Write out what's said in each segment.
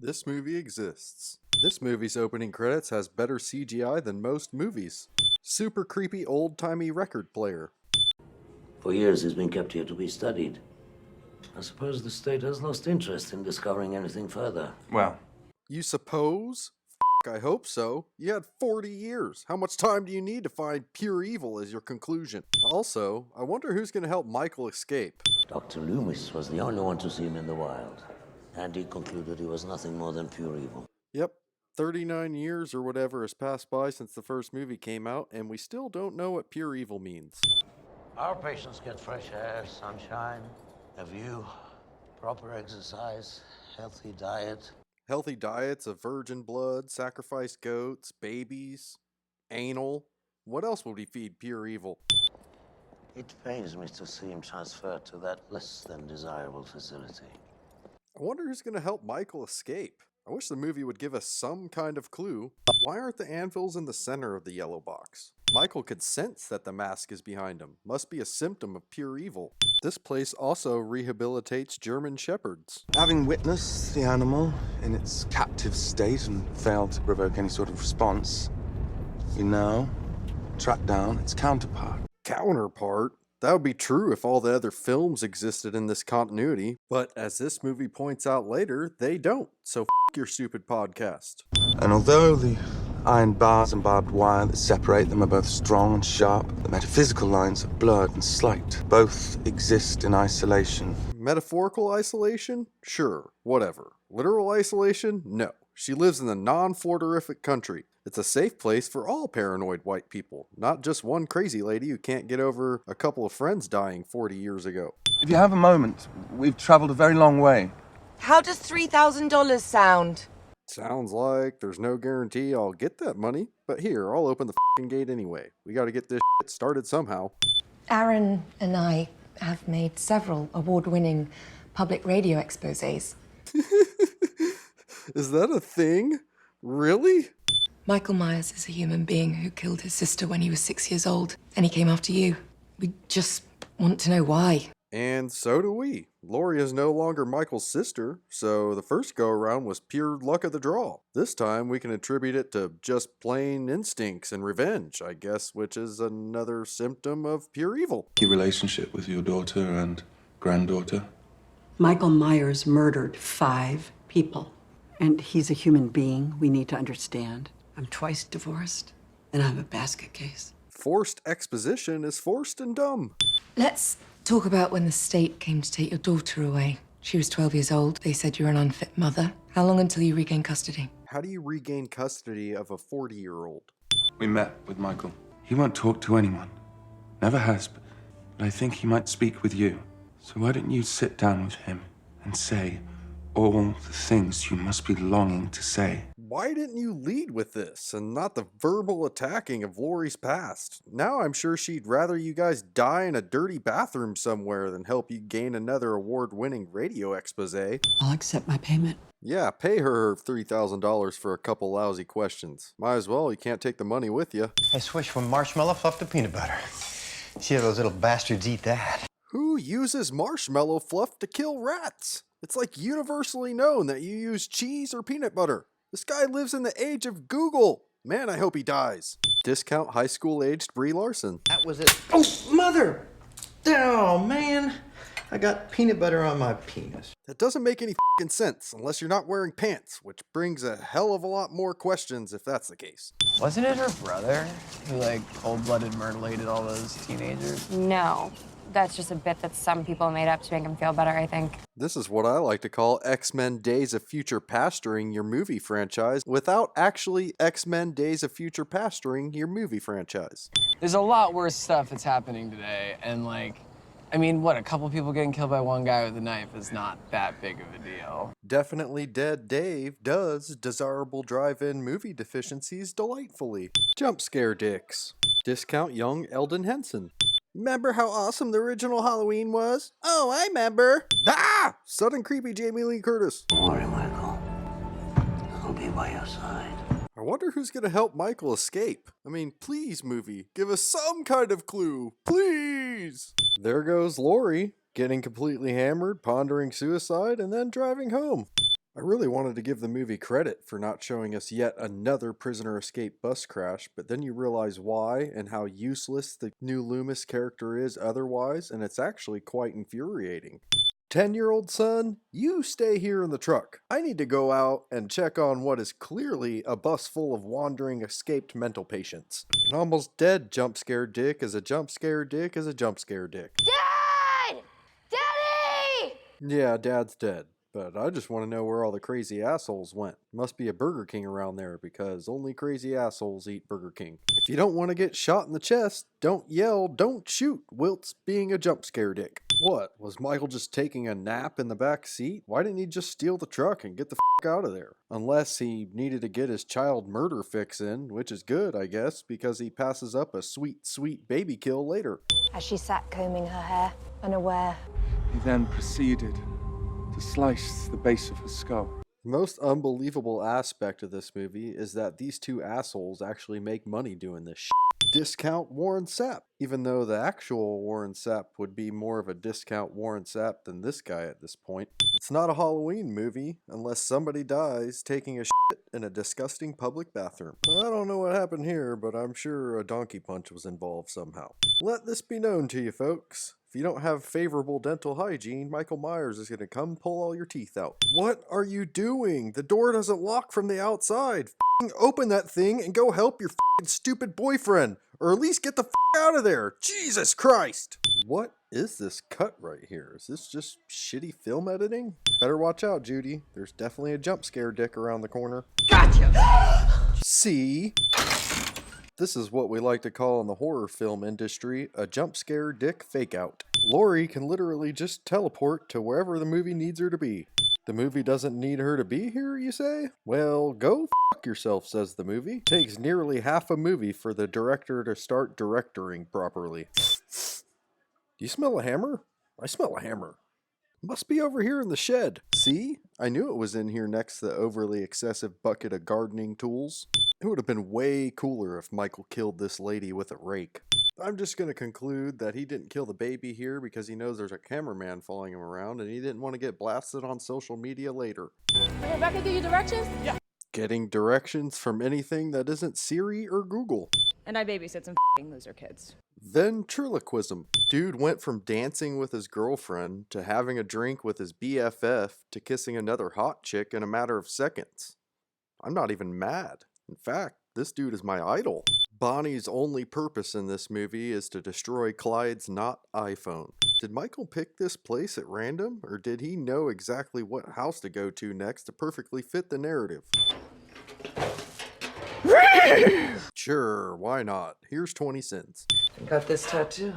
This movie exists. This movie's opening credits has better CGI than most movies. Super creepy old-timey record player. For years he's been kept here to be studied. I suppose the state has lost interest in discovering anything further. Well, You suppose? I hope so. You had 40 years. How much time do you need to find pure evil as your conclusion? Also, I wonder who's going to help Michael escape. Dr. Loomis was the only one to see him in the wild, and he concluded he was nothing more than pure evil. Yep, 39 years or whatever has passed by since the first movie came out, and we still don't know what pure evil means. Our patients get fresh air, sunshine, a view, proper exercise, healthy diet. Healthy diets of virgin blood, sacrificed goats, babies, anal. What else would we feed pure evil? It pains me to see him transferred to that less than desirable facility. I wonder who's going to help Michael escape. I wish the movie would give us some kind of clue. Why aren't the anvils in the center of the yellow box? Michael could sense that the mask is behind him. Must be a symptom of pure evil. This place also rehabilitates German shepherds. having witnessed the animal in its captive state and failed to provoke any sort of response, we now track down its counterpart. Counterpart? That would be true if all the other films existed in this continuity, but as this movie points out later, they don't. So your stupid podcast. And although the iron bars and barbed wire that separate them are both strong and sharp, the metaphysical lines are blurred and slight. Both exist in isolation. Metaphorical isolation? Sure, whatever. Literal isolation? No. She lives in a non-Floridific country. It's a safe place for all paranoid white people, not just one crazy lady who can't get over a couple of friends dying 40 years ago. If you have a moment, we've traveled a very long way. How does $3,000 sound? Sounds like there's no guarantee I'll get that money, but here, I'll open the f***ing gate anyway. We gotta get this shit started somehow. Aaron and I have made several award-winning public radio exposés. Is that a thing? Really? Michael Myers is a human being who killed his sister when he was 6 years old, and he came after you. We just want to know why. And so do we. Lori is no longer Michael's sister, so the first go-around was pure luck of the draw. This time we can attribute it to just plain instincts and revenge, I guess, which is another symptom of pure evil. Your relationship with your daughter and granddaughter? Michael Myers murdered 5 people. And he's a human being we need to understand. I'm twice divorced, and I'm a basket case. Forced exposition is forced and dumb. Let's talk about when the state came to take your daughter away. She was 12 years old. They said you're an unfit mother. How long until you regain custody? How do you regain custody of a 40-year-old? We met with Michael. He won't talk to anyone. Never has, but I think he might speak with you. So why don't you sit down with him and say all the things you must be longing to say? Why didn't you lead with this and not the verbal attacking of Lori's past? Now I'm sure she'd rather you guys die in a dirty bathroom somewhere than help you gain another award-winning radio expose. I'll accept my payment. Yeah, pay her $3,000 for a couple lousy questions. Might as well, you can't take the money with you. I switched from marshmallow fluff to peanut butter. See how those little bastards eat that. Who uses marshmallow fluff to kill rats? It's like universally known that you use cheese or peanut butter. This guy lives in the age of Google. Man, I hope he dies. Discount high school-aged Brie Larson. That was it. Oh, mother! Oh, man. I got peanut butter on my penis. That doesn't make any f***ing sense unless you're not wearing pants, which brings a hell of a lot more questions if that's the case. Wasn't it her brother who, cold-blooded mutilated all those teenagers? No. That's just a bit that some people made up to make him feel better, I think. This is what I like to call X-Men Days of Future Pastoring your movie franchise without actually X-Men Days of Future Pastoring your movie franchise. There's a lot worse stuff that's happening today, and a couple people getting killed by one guy with a knife is not that big of a deal. Definitely Dead Dave does desirable drive-in movie deficiencies delightfully. Jump scare dicks. Discount young Eldon Henson. Remember how awesome the original Halloween was? Oh, I remember. Ah! Sudden creepy Jamie Lee Curtis. Don't worry, Michael. I'll be by your side. I wonder who's gonna help Michael escape. I mean, please, movie, give us some kind of clue. Please! There goes Lori, getting completely hammered, pondering suicide, and then driving home. I really wanted to give the movie credit for not showing us yet another prisoner escape bus crash, but then you realize why and how useless the new Loomis character is otherwise, and it's actually quite infuriating. 10-year-old son, you stay here in the truck. I need to go out and check on what is clearly a bus full of wandering escaped mental patients. An almost dead jump scare dick is a jump scare dick is a jump scare dick. Dad! Daddy! Yeah, Dad's dead. But I just want to know where all the crazy assholes went. Must be a Burger King around there because only crazy assholes eat Burger King. If you don't want to get shot in the chest, don't yell, don't shoot, whilst being a jump scare dick. What, was Michael just taking a nap in the back seat? Why didn't he just steal the truck and get the f*** out of there? Unless he needed to get his child murder fix in, which is good, I guess, because he passes up a sweet, sweet baby kill later. As she sat combing her hair, unaware. He then proceeded to slice the base of her skull. The most unbelievable aspect of this movie is that these two assholes actually make money doing this shit. Discount Warren Sapp, even though the actual Warren Sapp would be more of a discount Warren Sapp than this guy at this point. It's not a Halloween movie unless somebody dies taking a shit in a disgusting public bathroom. I don't know what happened here, but I'm sure a donkey punch was involved somehow. Let this be known to you folks. If you don't have favorable dental hygiene, Michael Myers is going to come pull all your teeth out. What are you doing? The door doesn't lock from the outside. F***ing open that thing and go help your f***ing stupid boyfriend. Or at least get the f*** out of there. Jesus Christ. What is this cut right here? Is this just shitty film editing? Better watch out, Judy. There's definitely a jump scare dick around the corner. Gotcha! See? This is what we like to call in the horror film industry a jump scare dick fake out. Laurie can literally just teleport to wherever the movie needs her to be. The movie doesn't need her to be here, you say? Well, go fuck yourself, says the movie. Takes nearly half a movie for the director to start directoring properly. Do you smell a hammer? I smell a hammer. Must be over here in the shed. See? I knew it was in here next to the overly excessive bucket of gardening tools. It would have been way cooler if Michael killed this lady with a rake. I'm just going to conclude that he didn't kill the baby here because he knows there's a cameraman following him around and he didn't want to get blasted on social media later. Rebecca, give you directions? Yeah. Getting directions from anything that isn't Siri or Google. And I babysit some f***ing loser kids. Ventriloquism. Dude went from dancing with his girlfriend to having a drink with his BFF to kissing another hot chick in a matter of seconds. I'm not even mad. In fact, this dude is my idol. Bonnie's only purpose in this movie is to destroy Clyde's not iPhone. Did Michael pick this place at random, or did he know exactly what house to go to next to perfectly fit the narrative? Sure, why not? Here's 20 cents. I got this tattoo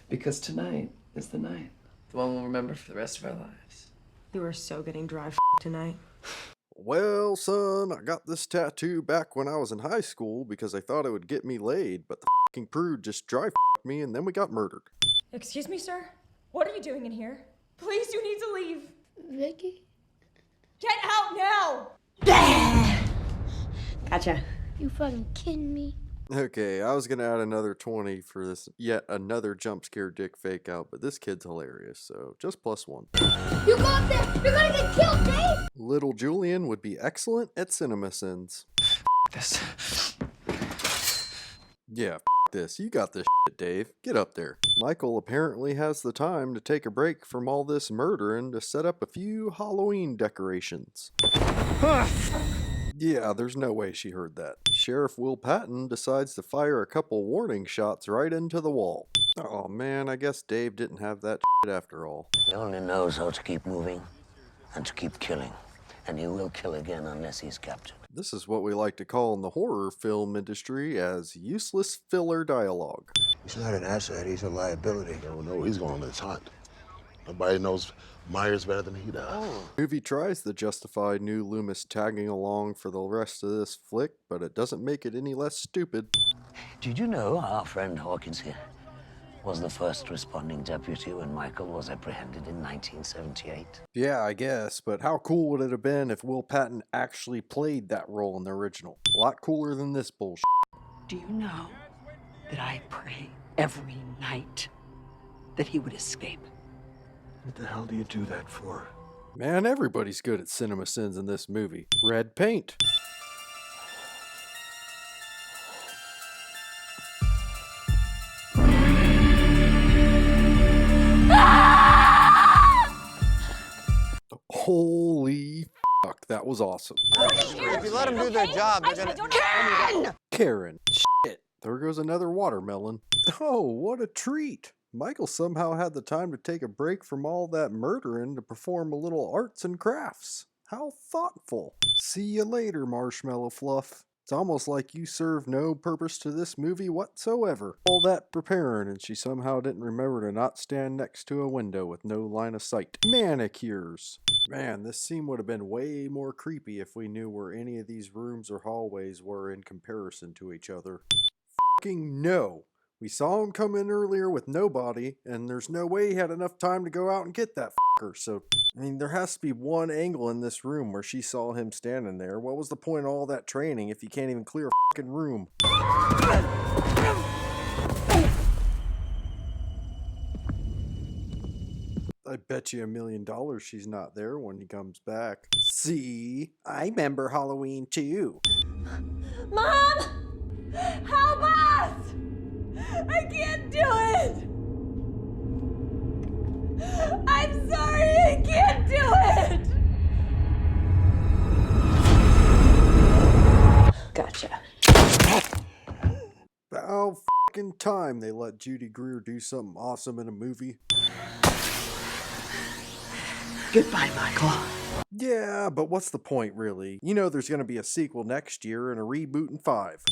because tonight is the night. The one we'll remember for the rest of our lives. You were so getting dry tonight. Well, son, I got this tattoo back when I was in high school because I thought it would get me laid, but the f***ing prude just dry f***ed me and then we got murdered. Excuse me, sir? What are you doing in here? Please, you need to leave. Vicky? Get out now! Gotcha. You fucking kidding me? Okay, I was gonna add another 20 for this yet another jump scare dick fake out, but this kid's hilarious, so just +1. You go up there! You're gonna get killed, Dave! Little Julian would be excellent at CinemaSins. This. Yeah, this. You got this shit, Dave. Get up there. Michael apparently has the time to take a break from all this murdering to set up a few Halloween decorations. Yeah, there's no way she heard that. Sheriff Will Patton decides to fire a couple warning shots right into the wall. Oh man, I guess Dave didn't have that shit after all. He only knows how to keep moving and to keep killing. And he will kill again unless he's captured. This is what we like to call in the horror film industry as useless filler dialogue. He's not an asset, he's a liability. You don't know he's going on this hunt. Nobody knows Myers better than he does. Movie tries to justify new Loomis tagging along for the rest of this flick, but it doesn't make it any less stupid. Did you know our friend Hawkins here was the first responding deputy when Michael was apprehended in 1978? Yeah, I guess, but how cool would it have been if Will Patton actually played that role in the original? A lot cooler than this bullshit. Do you know that I pray every night that he would escape? What the hell do you do that for? Man, everybody's good at CinemaSins in this movie. Red paint. Holy fuck, that was awesome. If you let them do their job, they're gonna. Karen! Shit! There goes another watermelon. Oh, what a treat! Michael somehow had the time to take a break from all that murdering to perform a little arts and crafts. How thoughtful. See you later, Marshmallow Fluff. It's almost like you serve no purpose to this movie whatsoever. All that preparing and she somehow didn't remember to not stand next to a window with no line of sight. Manicures. Man, this scene would have been way more creepy if we knew where any of these rooms or hallways were in comparison to each other. Fucking no. We saw him come in earlier with nobody, and there's no way he had enough time to go out and get that fucker. So, I mean, there has to be one angle in this room where she saw him standing there. What was the point of all that training if you can't even clear a fucking room? I bet you $1 million she's not there when he comes back. See? I remember Halloween too. Mom! Help us! I can't do it! I'm sorry, I can't do it! Gotcha. About fucking time they let Judy Greer do something awesome in a movie. Goodbye, Michael. Yeah, but what's the point really? You know there's gonna be a sequel next year and a reboot in 5.